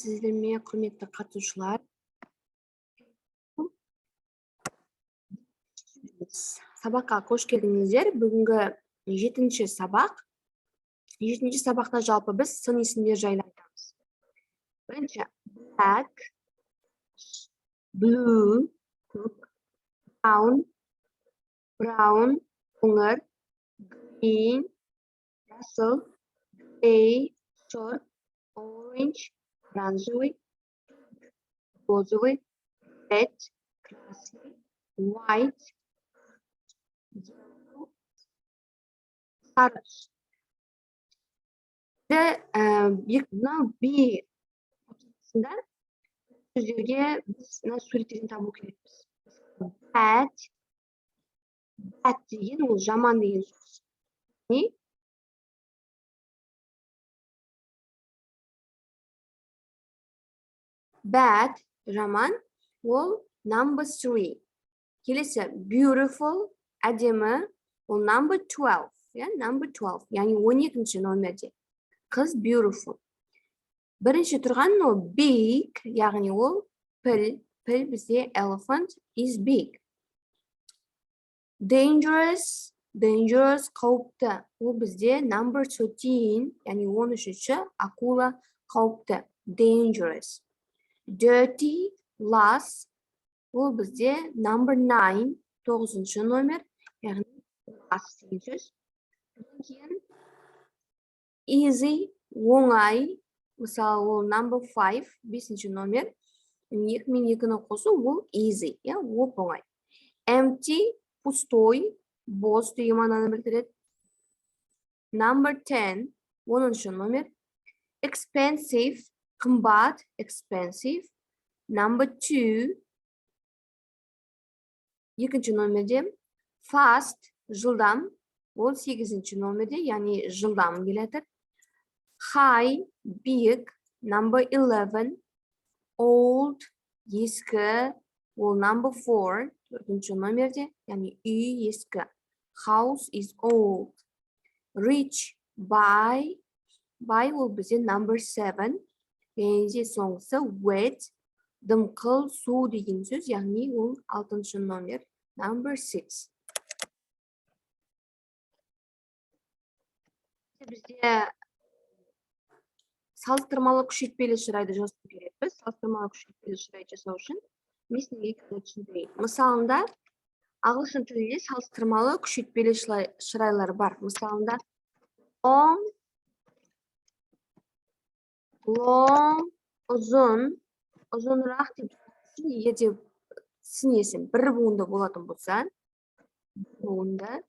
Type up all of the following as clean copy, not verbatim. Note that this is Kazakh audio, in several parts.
Сіздерме құрметті қатысушылар. Сабаққа қош келдіңіздер. Бүгінгі 7-ші сабақ. 7-ші сабақта жалпы біз сын есімдер жайлы айтамыз. Бірінші black, blue, brown, қоңыр, green, жасыл, gray, short, orange, оранжевый, розовый, red, красный, white, yellow, сары. Мынау B отбасында сөздерге біз мына суреттерден табу керекпіз. Bad деген ол жаман деген сөз. Не? Bad жаман ол number 3. Келесі beautiful әдемі ол number 12. Number 12. Яғни 12-ші номерде. Қыз beautiful. Бірінші тұрған ол big, яғни ол піл. Піл бізде elephant is big. Dangerous қауіпті. Ол бізде number 13, яғни 13-ші акула қауіпті. Dangerous. Dirty, last, ол бізде number 9, 9-ші номер, яғни last деген сөз. Easy, оңай, мысалы ол number 5, 5-ші номер, 2 мен 2-ні қосу ол easy, ол оңай. Empty, пустой, бос деген мағынаны білдіреді. Number 10, 10-ші номер. Expensive, қымбат, expensive. Number 2, 2-ші номерде. Fast, жылдам, ол 8-ші номерде, яғни жылдам келеді. High, big. Number 11, old, ескі, ол number 4, 4-ші номерде, яғни үй ескі. House is old. Rich, buy ол бізде number 7. Және соңғысы wet, дымқыл, су деген сөз, яғни ол 6-ші номер, number 6. Бізде салыстырмалы күшейтпелі шырайды жасау керекпіз. Салыстырмалы күшейтпелі шырайды жасау үшін мысалында ағылшын тілінде салыстырмалы күшейтпелі шырайлар бар. Мысалында long, ұзын, ұзынырақ деп егер де сінесің бір буынды болатын болса, буынды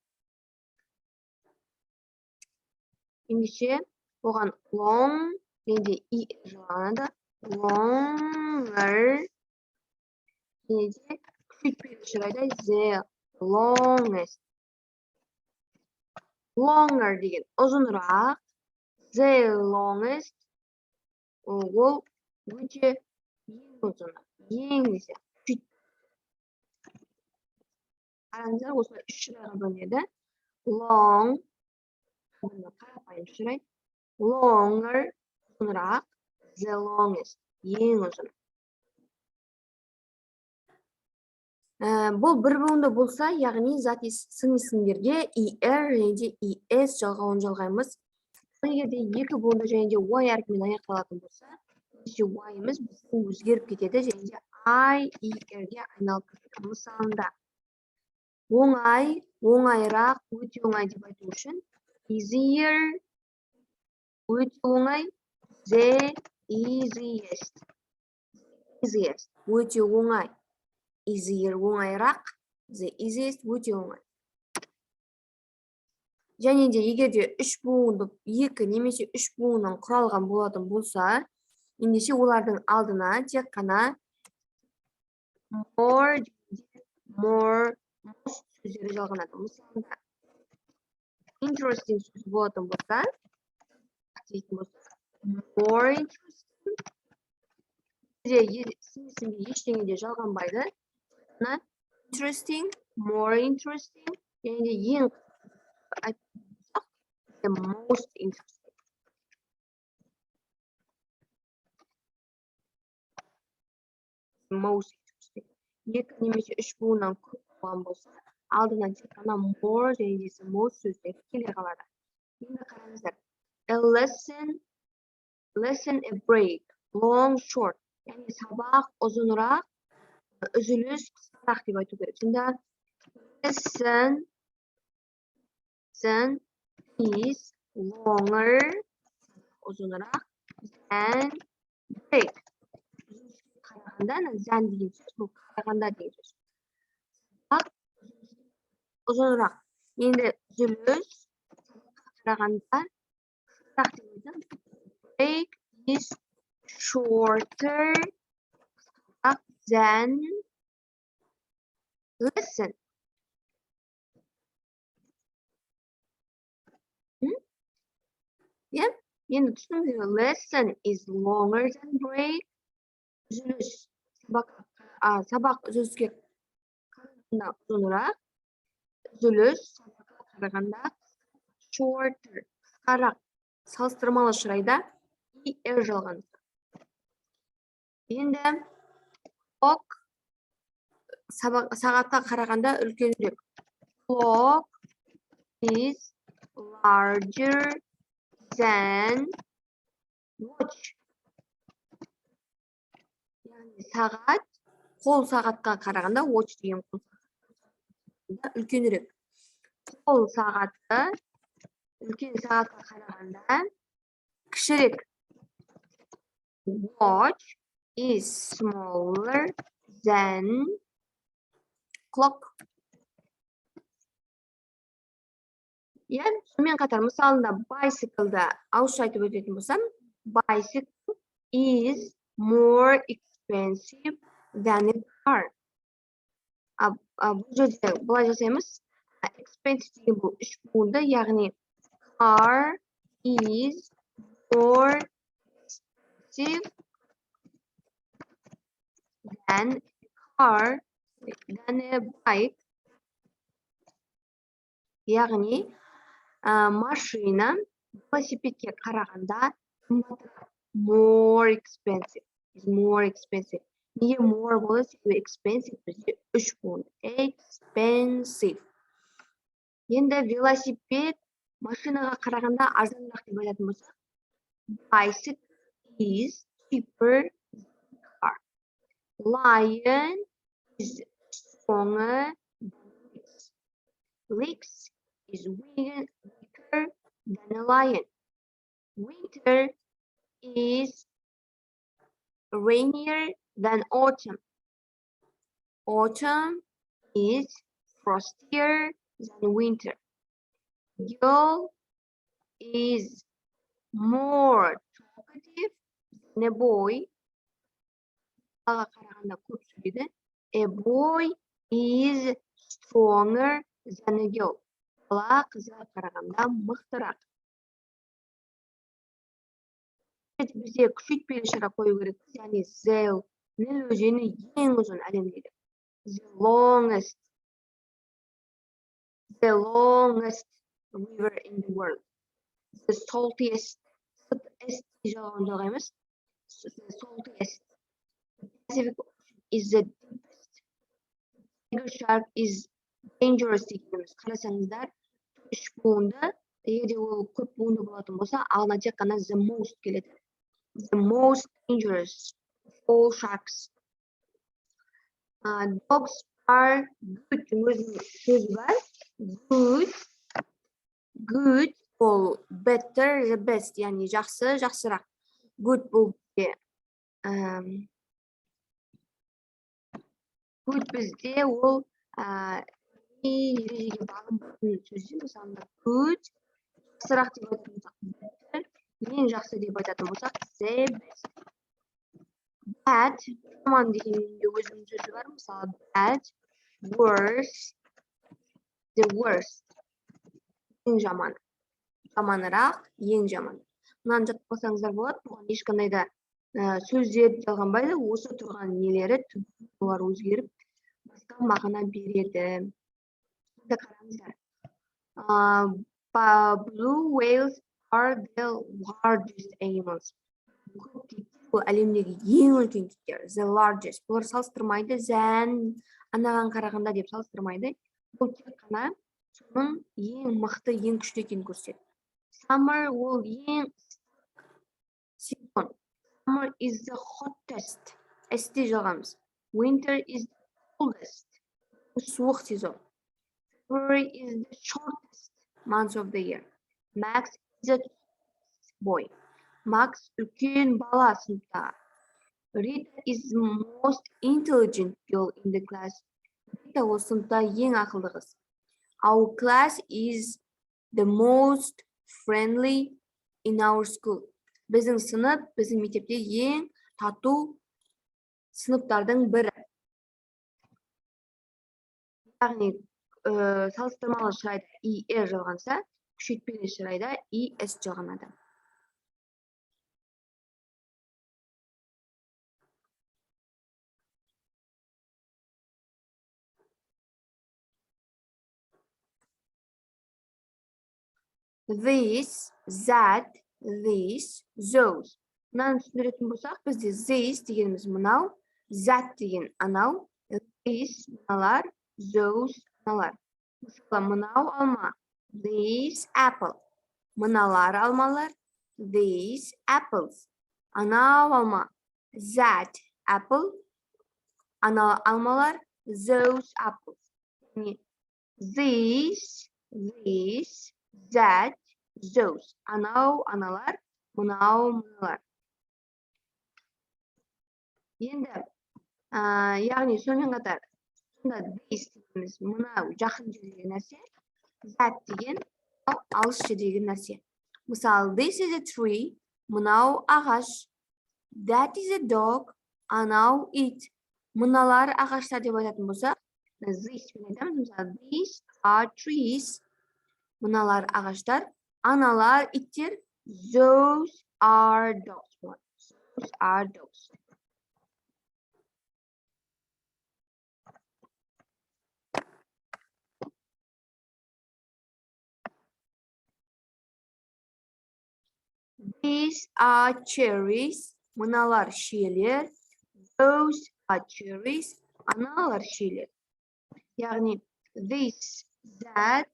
ендеше оған long енді и жалғанады, longer және де күшейтпелі шырайда the longest. Longer деген ұзынырақ, the longest ол өте ең ұзыны, ең десе. Қараңыздар, осылай 3 шырайға бөлінеді. Long, қарапайым шырай. Longer, ұзынырақ, the longest, ең ұзын. Бұл бір буынды болса, яғни зат сын есімдерге er және де es жалғауын жалғаймыз. Егер де екі буынды және де y әрпімен аяқталатын болса, y-іміз біздің өзгеріп кетеді және де i-er-ге айналып кетеді. Мысалында оңай, оңайырақ, өте оңай деп айту үшін easier, өте оңай, the easiest. Easiest, өте оңай. Easier, оңайырақ, the easiest, өте оңай. Және де егер де 3 буынды, 2 немесе 3 буыннан құралған болатын болса, ендеше олардың алдына тек қана more, most сөздері жалғанады. Мысалында interesting сөз болатын болса, more interesting. Ештеңе де жалғанбайды. Interesting, more interesting, және де ең the most interesting. most. Екі немесе үш буыннан көп болған болса, алдынан тек қана more және де most сөздері келе қалады. Енді қараңыздар. A lesson, a break, long, short. Яғни сабақ ұзынырақ, үзіліс қысқарақ деп айту керек. Сонда lesson is longer, ұзынырақ, than break. Қарағанда, than деген сөз, бұл қарағанда деген сөз. Сабақ ұзынырақ. Енді үзіліс қарағанда қысқарақ деп айтамын. Break is shorter than lesson. Yeah? Енді түсіндіңіздер, lesson is longer than break. Үзіліс сабақ үзіліске қарағанда ұзынырақ. Үзіліс сабаққа қарағанда shorter, қысқарақ. Салыстырмалы шырайда er жалған. Енді clock сағатқа қарағанда үлкенірек. Clock is larger than watch. Яғни сағат қол сағатқа қарағанда watch деген қол сағатқа үлкенірек. Қол сағаты үлкен сағатқа қарағанда кішірек. Watch is smaller than clock. Сонымен қатар мысалында bicycle-да ауызша айтып өтетін болсам, bicycle is more expensive than a car. Бұл жерде бұлай жасаймыз. Expensive деген бұл үш буынды, яғни car is more expensive than a bike. Яғни машина велосипедке қарағанда more expensive. Неге more болады? Себебі expensive бізде үш буын. Expensive. Енді велосипед машинаға қарағанда арзанырақ деп айтатын болсақ, bicycle is cheaper than car. Lion is stronger than lynx. Lynx is weaker than a lion. Winter is rainier than autumn. Autumn is frostier than winter. Girl is more talkative than a boy. A boy is stronger than a girl. Бала қызға қарағанда мықтырақ. Бізде күшейтпелі шара қою керек. Яғни Ніл өзені ең ұзын әлемдегі. The longest river in the world. The saltiest. Жалған емес. The saltiest. The Pacific Ocean is the deepest. Tiger shark is dangerous дегеніміз. Қарасаңыздар, үш буынды, егерде ол көп буынды болатын болса, алдына тек қана the most келеді. The most dangerous of all sharks. Dogs are good. Өзінің сөзі бар. Good ол better, the best. Яғни жақсы, жақсырақ. Good бұл good бізде ол ережеге бағынбайтын сөздер. Мысалы, good, жақсырақ деп айтатын болсақ, better, ең жақсы деп айтатын болсақ, the best. Bad, жаман дегенде өзінің сөзі бар. Мысалы, bad, worse, the worst. Ең жаман. Жаманырақ, ең жаман. Мынаны жатып қалсаңыздар болады. Бұған ешқандай да сөздер жалғанбайды. Осы тұрған нелері олар өзгеріп басқа мағына береді. Қараңыздар. Blue whales are the largest animals. Бұл әлемдегі ең үлкен киттер. The largest. Бұлар салыстырмайды. Than анаған қарағанда деп салыстырмайды. Бұл тек қана соның ең мықты, ең күшті екенін көрсетеді. Summer ол ең сезон. Summer is the hottest. Сте жалғамыз. Winter is the coldest. Суық сезон. February is the shortest month of the year. Max is a boy. Max үлкен бала сыныпта. Rita is the most intelligent girl in the class. Rita ол сыныпта ең ақылды қыз. Our class is the most friendly in our school. Біздің сынып, біздің мектепте ең тату сыныптардың бірі. Яғни салыстырмалы шырайда ER жалғанса, күшейтпелі шырайда ES жалғанады. This, that, this, those. Мынаны түсіндіретін болсақ, бізде this дегеніміз мынау, that деген анау, this мыналар, those мыналар. Мысалы, мынау алма, this apple. Мыналар алмалар, these apples. Анау алма, that apple. Анау алмалар, those apples. This, that, those. Анау аналар, мынау мыналар. Енді, яғни сонымен қатар, this дегеніміз мынау жақын жердегі нәрсе, that деген алыс жердегі нәрсе. Мысалы, this is a tree, мынау ағаш. That is a dog, анау ит. Мыналар ағаштар деп айтатын болсақ, this пен айтамыз. Мысалы, these are trees. Мыналар ағаштар, аналар иттер. Those are dogs. Those are dogs. These are cherries. Мыналар шиелер. Those are cherries. Аналар шиелер. Яғни, this, that,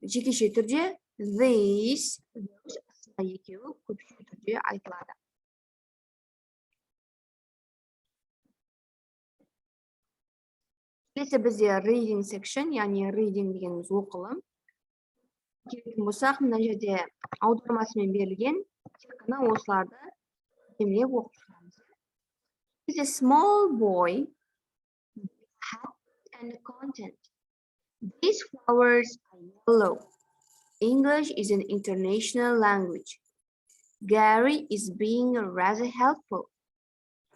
жекеше түрде, this, those, екеуі көпше түрде айтылады. Келесі бізде reading section, яғни reading дегеніміз оқылым. Келетін болсақ, мына жерде аудармасымен берілген, тек қана осыларды демлеп оқып шығамыз. Is a small boy, hat and content. These flowers are yellow. English is an international language. Gary is being rather helpful.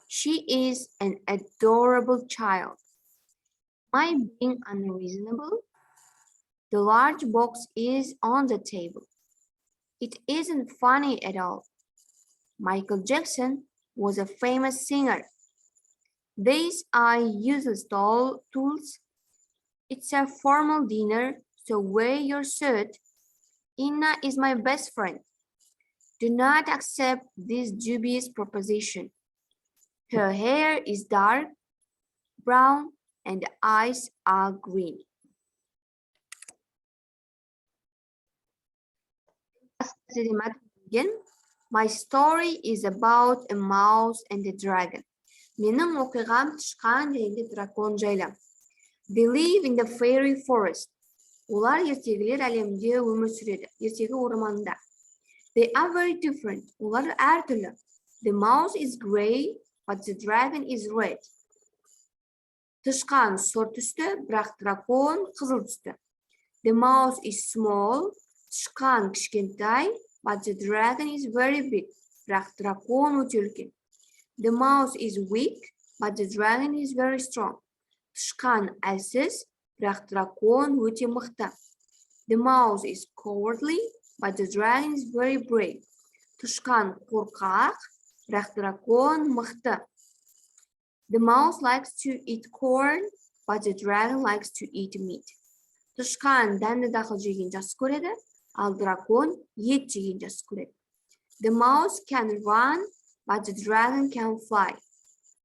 She is an adorable child. Am I being unreasonable? The large box is on the table. It isn't funny at all. Michael Jackson was a famous singer. These are useless tools. It's a formal dinner, so wear your suit. Inna is my best friend. Do not accept this dubious proposition. Her hair is dark brown and the eyes are green. My story is about a mouse and a dragon. Менің оқиғам тышқан және дракон жайлы. They live in the fairy forest. Олар ертегілер әлемінде өмір сүреді. Ертегі орманында. They are very different. Олар әртүрлі. The mouse is gray, but the dragon is red. Тышқан сұр түсті, бірақ дракон қызыл түсті. The mouse is small. Тышқан кішкентай, but the dragon is very big. Бірақ дракон өте үлкен. The mouse is weak, but the dragon is very strong. Тышқан әлсіз, бірақ дракон өте мықты. The mouse is cowardly, but the dragon is very brave. Тышқан қорқақ, бірақ дракон мықты. The mouse likes to eat corn, but the dragon likes to eat meat. Тышқан дәнді дақыл жеген жақсы көреді, ал дракон ет жеген жақсы көреді. The mouse can run, But the dragon can fly.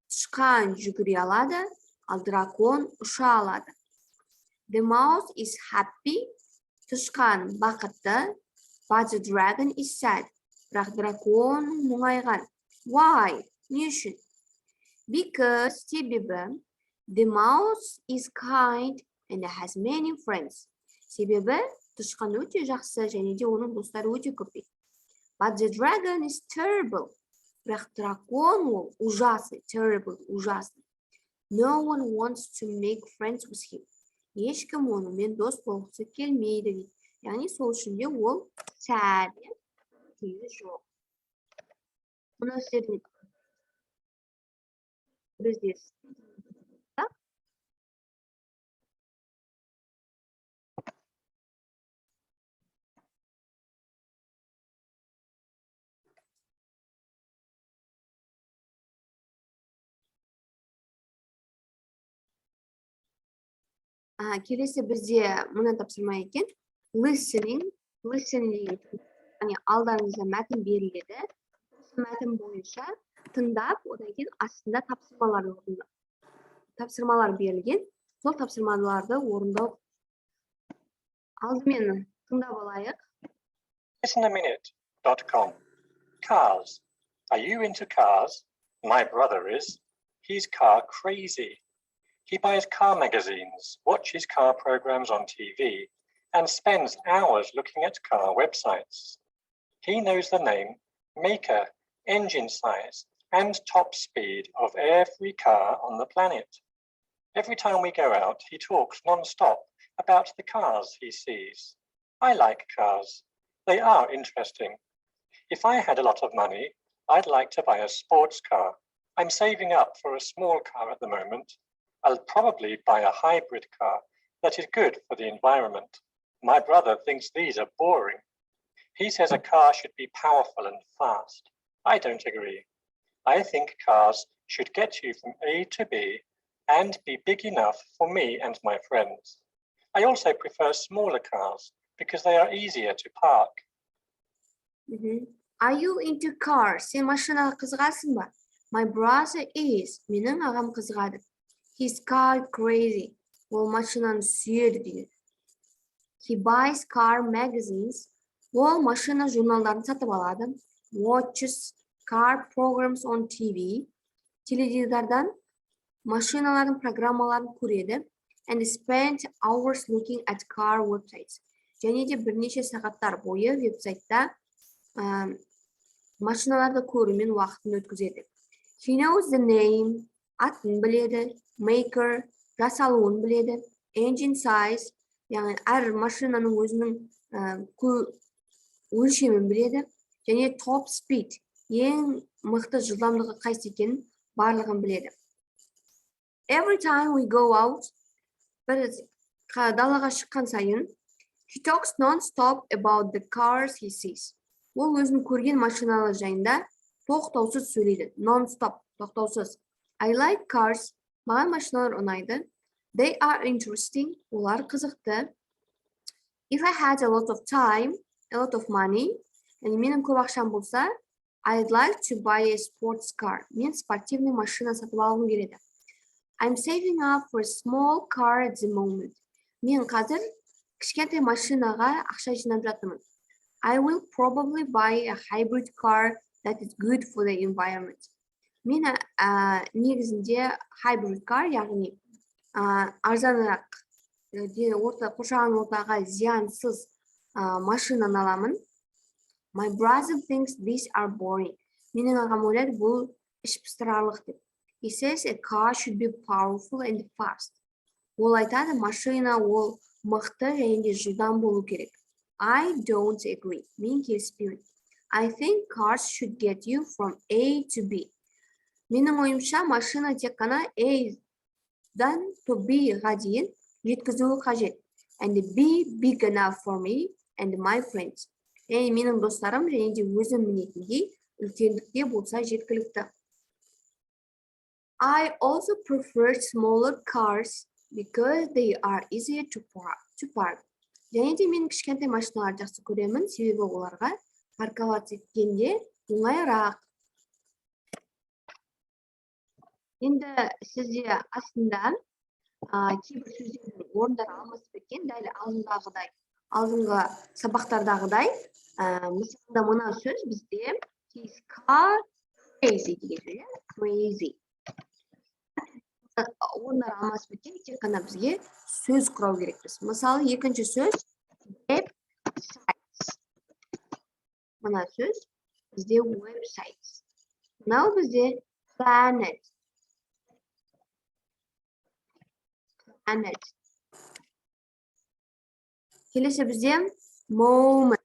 Тышқан жүгіре алады, ал дракон ұша алады. The mouse is happy. Тышқан бақытты. But the dragon is sad. Бірақ дракон мұңайған. Why? Не үшін? Because себебі the mouse is kind and has many friends. Себебі тышқан өте жақсы және де оның достары өте көп. But the dragon is terrible. Бірақ дракон ол ужасный, terrible, ужасный. No one wants to make friends with him. Ешкім онымен дос болғысы келмейді дейді. Яғни сол үшін де ол sad, тегі жоқ. Мұны сіздердің бізде келесі бізде мұны тапсырма екен. Listening яғни алдарыңызда мәтін беріледі. Мәтін бойынша тыңдап, одан кейін астында тапсырмалар берілген. Сол тапсырмаларды орындау. Алдымен тыңдап алайық. Listenaminute.com. Cars. Are you into cars? My brother is. He's car crazy. He buys car magazines, watches car programs on TV, and spends hours looking at car websites. He knows the name, maker, engine size, and top speed of every car on the planet. Every time we go out, he talks non-stop about the cars he sees. I like cars. They are interesting. If I had a lot of money, I'd like to buy a sports car. I'm saving up for a small car at the moment. I'll probably buy a hybrid car that is good for the environment. My brother thinks these are boring. He says a car should be powerful and fast. I don't agree. I think cars should get you from A to B and be big enough for me and my friends. I also prefer smaller cars because they are easier to park. Are you into cars? Сен машинаға қызығасың ба? My brother is. Менің ағам қызығады. He's car crazy. Ол машинаны сүйеді дейді. He buys car magazines. Ол машина журналдарын сатып алады. Watches car programs on TV. Теледидардан машиналардың программаларын көреді. And spend hours looking at car websites. Және де бірнеше сағаттар бойы веб-сайтта машиналарды көрумен уақытын өткізеді. He knows the name. Атын біледі. Maker, жасалуын біледі. Engine size, яғни әр машинаның өзінің өлшемін біледі. Және top speed, ең мықты жылдамдығы қайсы екенін барлығын біледі. Every time we go out, бір далаға шыққан сайын, he talks non-stop about the cars he sees. Ол өзінің көрген машиналар жайында тоқтаусыз сөйлейді. Non-stop, тоқтаусыз. I like cars. Маған машиналар ұнайды. They are interesting. Олар қызықты. If I had a lot of time, a lot of money, яғни менің көп ақшам болса, I'd like to buy a sports car. Мен спортивный машина сатып алғым келеді. I'm saving up for a small car at the moment. Мен қазір кішкентай машинаға ақша жинап жатырмын. I will probably buy a hybrid car that is good for the environment. Мен негізінде hybrid car, яғни арзанырақ қоршаған ортаға зиянсыз машинаны аламын. My brother thinks these are boring. Менің ағам ойлайды, бұл іш пыстырарлық деп. He says a car should be powerful and fast. Ол айтады, машина ол мықты және де жылдам болу керек. I don't agree. Мен келіспеймін. I think cars should get you from A to B. Менің ойымша, машина тек қана A-дан to B-ға дейін жеткізуі қажет. And be big enough for me and my friends. Яғни менің достарым және де өзім мінетіндей үлкендікте болса жеткілікті. I also prefer smaller cars because they are easier to park. Және де мен кішкентай машиналарды жақсы көремін, себебі оларға парковаться еткенде оңайырақ. Енді сізде астында кейбір сөздердің орындары алмасып кеткен, дәл алдыңғы сабақтардағыдай, мысалда мына сөз бізде his car crazy деген сөз, crazy. Орындары алмасып кеткен, тек қана бізге сөз құрау керекпіз. Мысалы, екінші сөз websites. Мына сөз бізде websites. Мынау бізде planet. Келесі бізде moment.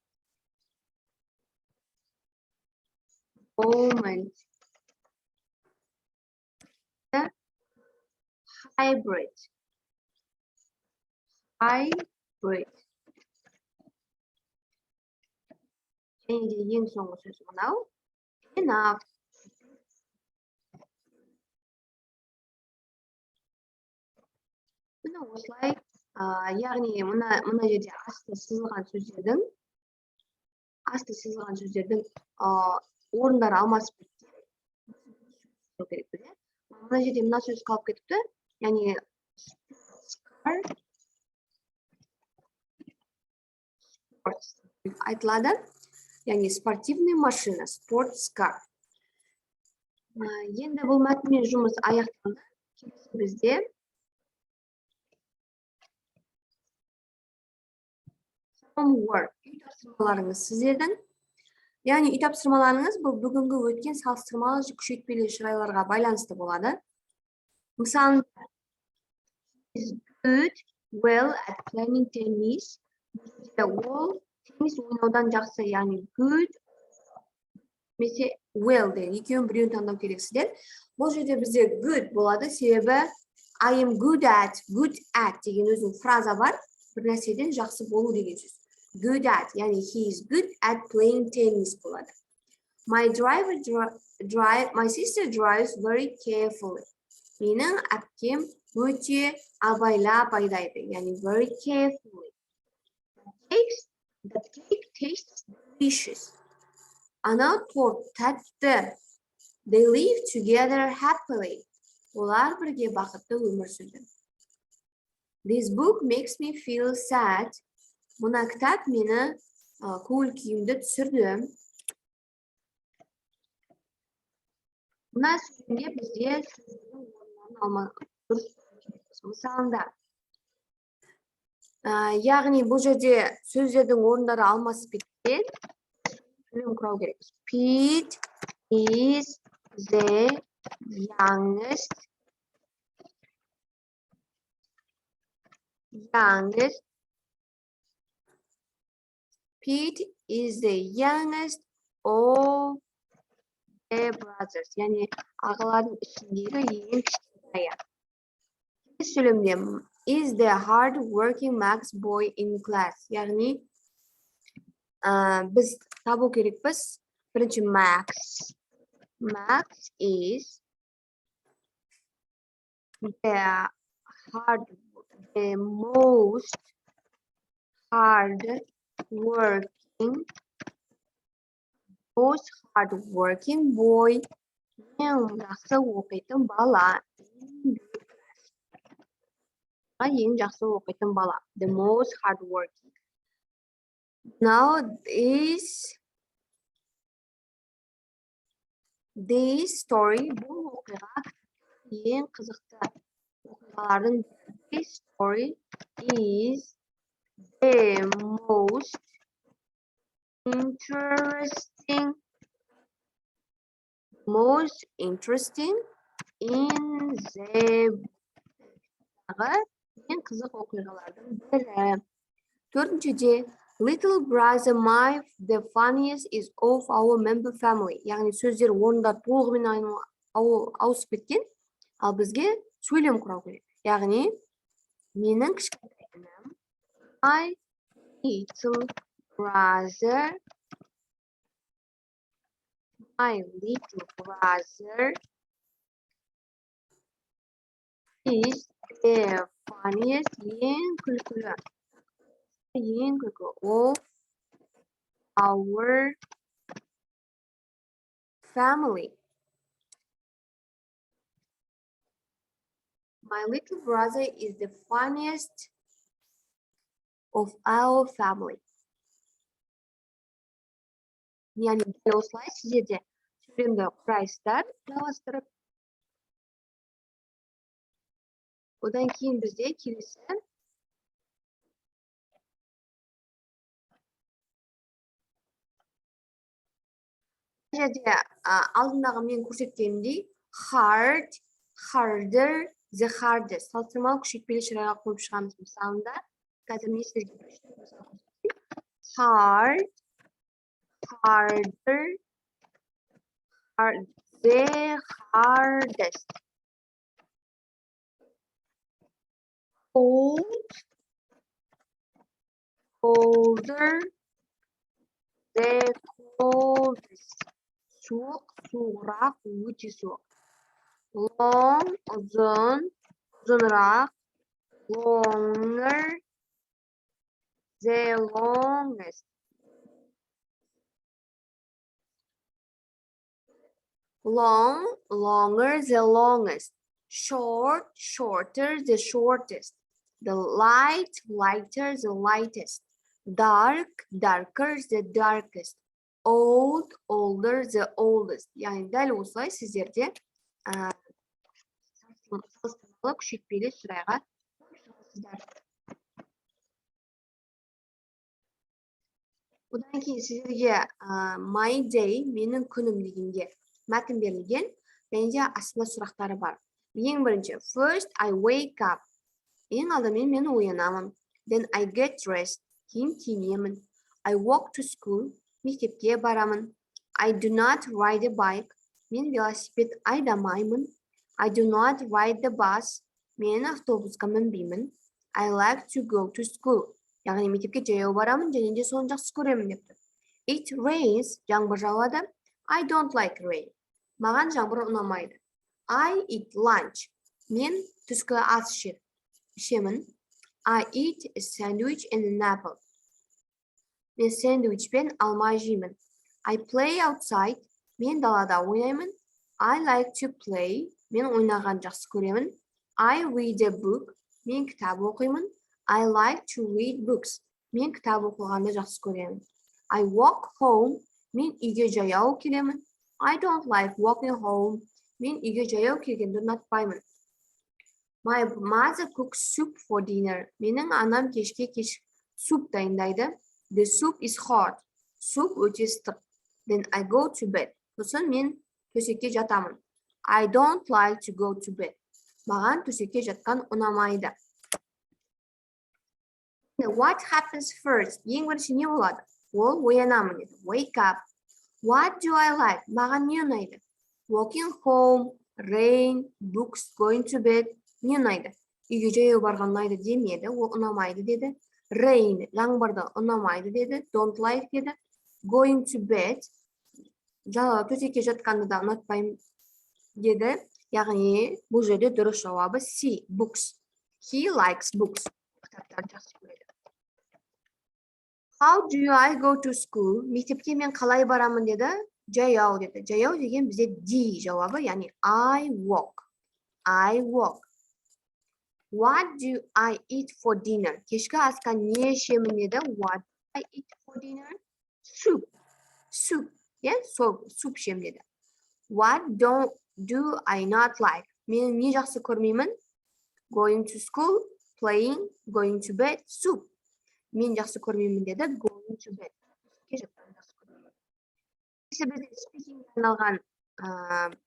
Hybrid. Және де ең соңғы сөз мынау enough. Мына осылай, яғни мына жерде асты сызылған сөздердің орындары алмасып кеткен. Мына жерде мына сөз қалып кетіпті, яғни айтылады, яғни спортивный машина, sports car. Енді бұл мәтінмен жұмыс аяқталды. Келесі бізде homework, үй тапсырмаларыңыз сіздердің. Яғни үй тапсырмаларыңыз бұл бүгінгі өткен салыстырмалы күшейтпелі шырайларға байланысты болады. Мысалы, is good, well at playing tennis. Ол теннис ойнаудан жақсы, яғни good, немесе well деген екеуін біреуін таңдау керексіздер. Бұл жерде бізде good болады, себебі I am good at деген өзінің фраза бар, бір нәрседен жақсы болу деген сөз. Good at, яғни he is good at playing tennis болады. My sister drives very carefully. Менің әпкем өте абайлап айдайды, яғни very carefully. The cake tastes delicious. Ана торт тәтті. They live together happily. Олар бірге бақытты өмір сүрді. This book makes me feel sad. Мына кітап мені көңіл күйімді түсірді. Мына сөзінде бізде сөздің орындарын алмауымыз керек. Мысалында, яғни бұл жерде сөздердің орындары алмасып кеткен. Сөйлем құрау керек. Pete is the youngest. Pete is the youngest of the brothers. Яғни ағалардың ішіндегі ең кішкентайы. Сөйлемде is the hard working Max boy in class. Яғни біз табу керекпіз. Бірінші Max. Max is the most hard working boy. Ең жақсы оқитын бала. Ең жақсы оқитын бала. The most hard working. Now this story, бұл оқиға ең қызықты оқиғалардың. This story is the most interesting in the ең қызық оқиғалардың бірі. Төртіншіде, little brother Mike, the funniest is of our member family. Яғни сөздер орындар толығымен ауысып кеткен, ал бізге сөйлем құрау керек. Яғни менің кішкентайым, my little brother is the funniest, ең күлкілі of our family. My little brother is the funniest of our family. Яғни дәл осылай сіздер де сөйлемді құрайсыздар, жалғастырып. Одан кейін бізде келесі жерде алдындағы мен көрсеткенімдей hard, harder, the hardest. Салыстырмалы күшейтпелі шырайға қойып шығамыз. Мысалында қазір мен сіздерге hard, harder, the hardest. Cold, colder, the coldest. Суық, суығырақ, өте суық. Long, uzun, uzunрақ, longer, the longest. Long, longer, the longest. Short, shorter, the shortest. The light, lighter, the lightest. Dark, darker, the darkest. Old, older, the oldest. Яғни дәл осылай сіздерде салыстырмалы күшейтпелі шырайға шығасыздар. Одан кейін сіздерге my day, менің күнім дегенде мәтін берілген, және де астында сұрақтары бар. Ең бірінші, first I wake up. Ең алдымен мен оянамын. Then I get dressed. Кейін киінемін. I walk to school. Мектепке барамын. I do not ride a bike. Мен велосипед айдамаймын. I do not ride the bus. Мен автобусқа мінбеймін. I like to go to school. Яғни мектепке жаяу барамын және де соны жақсы көремін деп тұр. It rains. Жаңбыр жауады. I don't like rain. Маған жаңбыр ұнамайды. I eat lunch. Мен түскі ас ішемін. I eat a sandwich and an apple. Мен сэндвич пен алма жеймін. I play outside. Мен далада ойнаймын. I like to play. Мен ойнаған жақсы көремін. I read a book. Мен кітап оқимын. I like to read books. Мен кітап оқығанды жақсы көремін. I walk home. Мен үйге жаяу келемін. I don't like walking home. Мен үйге жаяу келгенді ұнатпаймын. My mother cooks soup for dinner. Менің анам кешке суп дайындайды. The soup is hot. Суп өте ыстық. Then I go to bed. Сосын мен төсекке жатамын. I don't like to go to bed. Маған төсекке жатқан ұнамайды. What happens first? Ең бірінші не болады? Ол оянамын деді. Wake up. What do I like? Маған не ұнайды? Walking home, rain, books, going to bed. Не ұнайды? Үйге жаяу барған ұнайды демеді, ол ұнамайды деді. Rain, жаңбырды ұнамайды деді. Don't like деді. Going to bed, төсекке жатқанды да ұнатпаймын деді. Яғни бұл жерде дұрыс жауабы C, books. He likes books. Кітаптарды жақсы көреді. How do I go to school? Мектепке мен қалай барамын деді. Жаяу деді. Жаяу деген бізде D жауабы, яғни I walk. I walk. What do I eat for dinner? Кешкі асқа не ішемін деді. What do I eat for dinner? Soup. Soup. Суп ішем деді. What do I not like? Мен не жақсы көрмеймін? Going to school, playing, going to bed, soup. Мен жақсы көрмеймін деді. Going to bed. Бізде speaking арналған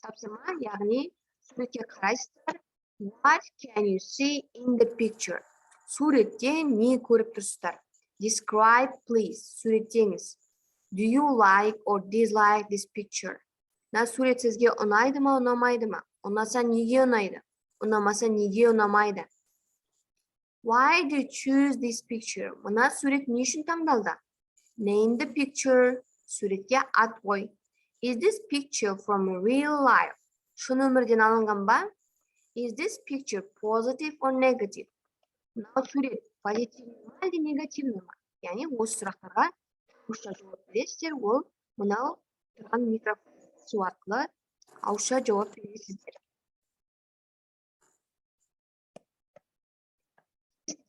тапсырма, яғни суретке қарайсыздар. What can you see in the picture? Суретте не көріп тұрсыздар? Describe, please. Суреттеңіз. Do you like or dislike this picture? Сурет сізге ұнайды ма, ұнамайды ма? Ұнаса неге ұнайды? Ұнамаса неге ұнамайды? Why do you choose this picture? Мына сурет не үшін таңдалды? Name the picture. Суретке ат қой. Is this picture from real life? Шын өмірден алынған ба? Is this picture positive or negative? Мынау сурет позитивный ма әлде негативный ма? Яғни осы сұрақтарға ауызша жауап бересіздер. Ол мынау тұрған микрофон арқылы ауызша жауап бересіздер.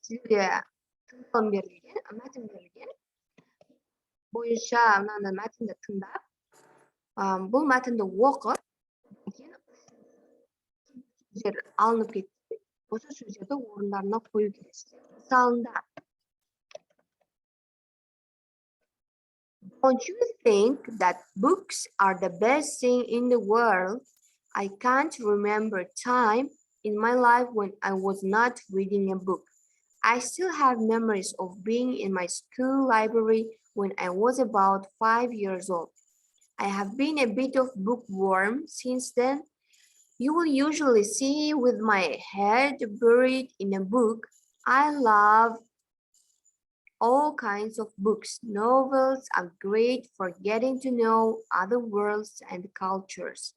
сізге тыңдалым берілген, мәтін берілген. Бойынша мынандай мәтінді тыңдап, бұл мәтінді оқып, сөздер алынып кетті. Осы сөздерді орындарына қою керексіз. Мысалында, don't you think that books are the best thing in the world? I can't remember time in my life when I was not reading a book. I still have memories of being in my school library when I was about 5 years old. I have been a bit of bookworm since then. You will usually see with my head buried in a book. I love all kinds of books. Novels are great for getting to know other worlds and cultures.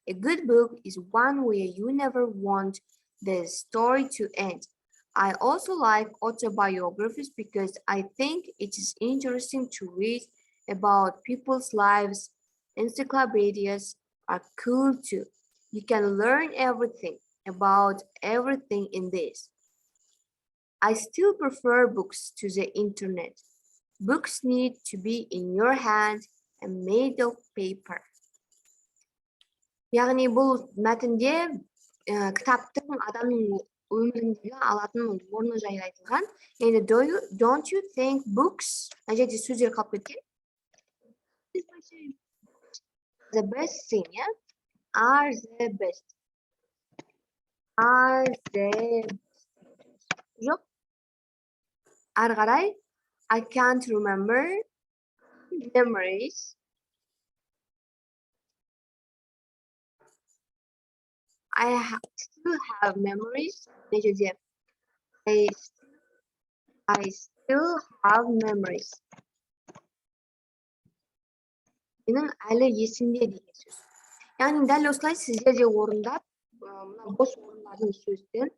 A good book is one where you never want the story to end. I also like autobiographies because I think it is interesting to read about people's lives. Encyclopedias are cool too. You can learn everything about everything in this. I still prefer books to the internet. Books need to be in your hand and made of paper. Яғни бұл мәтінде кітаптың адамның өміріндегі алатын орны жайлы айтылған. Енді don't you think books, мына жерде сөздер қалып кеткен. The best thing, yeah? Are the best. Are the best. Жоқ. Ары қарай, I can't remember memories. I still have memories. I still have memories. Менің әлі есімде деген сөз. Яғни дәл осылай сіздер де орындап, бос орындардың сөздермен,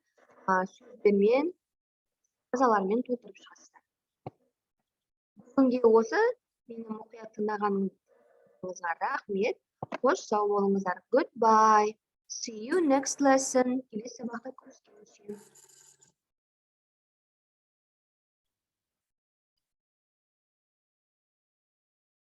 фразалармен толтырып шығасыздар. Бүгінге осы, мені мұқият тыңдағаныңызға рахмет. Қош сау болыңыздар. Goodbye. See you next lesson. Келесі сабақта көріскенше.